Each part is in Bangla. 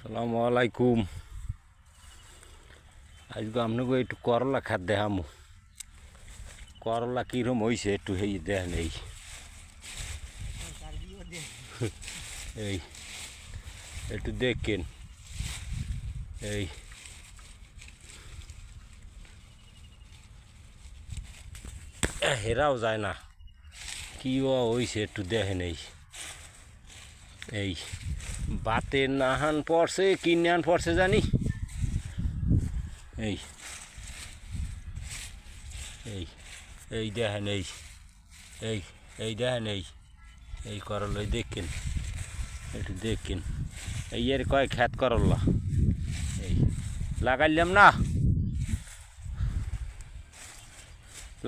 আসসালামু আলাইকুম। আজকে আপনাকে একটু করলা খাত দেখামু। করলা কীরকম হয়েছে একটু এই দেখেন। এই একটু দেখেন। এই হেরাও যায় না, কী হয়েছে একটু দেখেন। এই বাতের নাহান পড়ছে, কিনান পড়ছে জানি। এই এই এই দেখেন। এই এই দেখেন। এই করলা দেখেন, একটু দেখেন। এই এর কয় খ্যাত করলা এই লাগাইলাম না,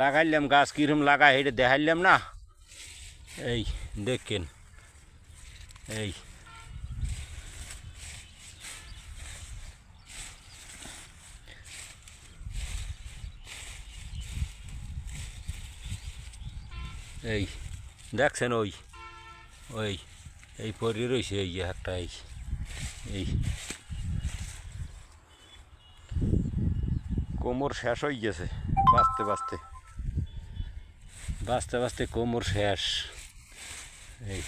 লাগাইলাম গাছ কীরকম লাগাই এটা দেখাইলাম না। এই দেখেন। এই এই দেখছেন। ওই ওই এই পরি রয়েছে এই একটা। এই কোমর শেষ হয়ে গেছে, বাঁচতে বাঁচতে বাঁচতে বাঁচতে কোমর শেষ। এই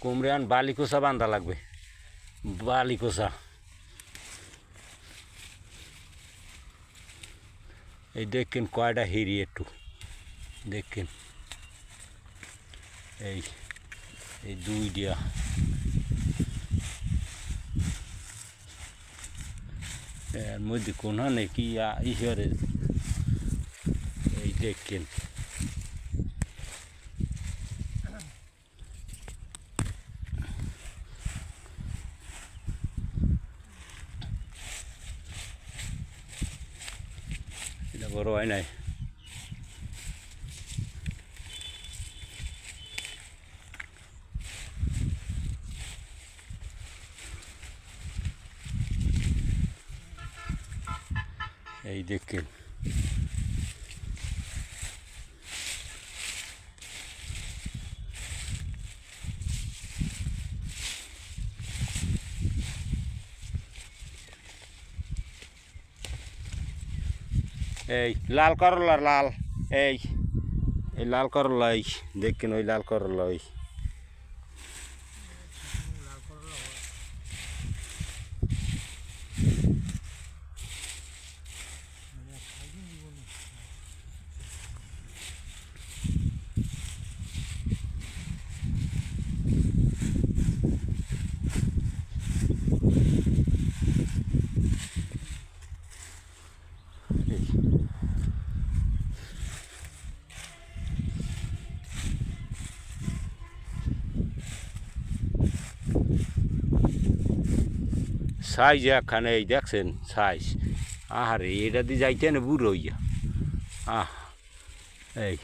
কোমরে আন বালিকোষা বান্ধা লাগবে, বালিকোষা। এই দেখেন কয়টা হিরি একটু দেখেন। এই এই দুই দিয়া এর মধ্যে কোনখানে কি ঈশ্বরে। এই দেখেন। এটা বড় হয় নাই। এই দেখেন। এই লাল করলা, লাল। এই এই লাল করলা দেখেন। ওই লাল করলা সাইজ একখানে। এই দেখছেন সাইজ। আহারে এটা দিয়ে যাইতে না বুড়ো হইয়া। এই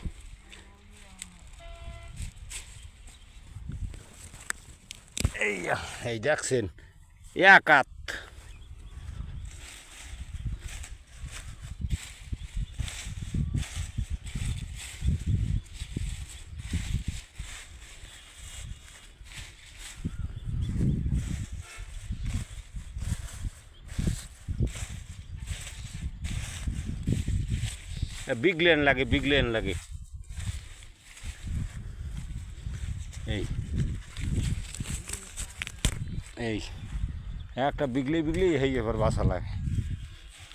এই এই দেখছেন এক হাত। বিগলেন লাগে, বিগলেন লাগে। এই এই একটা বিগলে বিগলেই হয়ে এবার বাসা লাগে।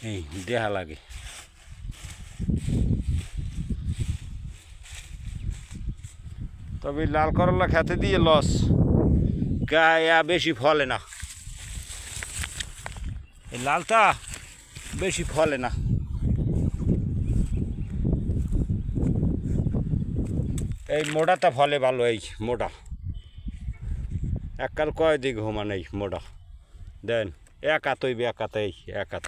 এই দেহা লাগে। তবে লাল করলা খেতে দিয়ে লস, গায়া বেশি ফলে না। এই লালটা বেশি ফলে না। এই মোটাটা ফলে ভালো। এই মোটা এককাল কয় দিক হোমা নেই মোটা দেন। এক হাত হইবে, এক হাত। এই এক হাত।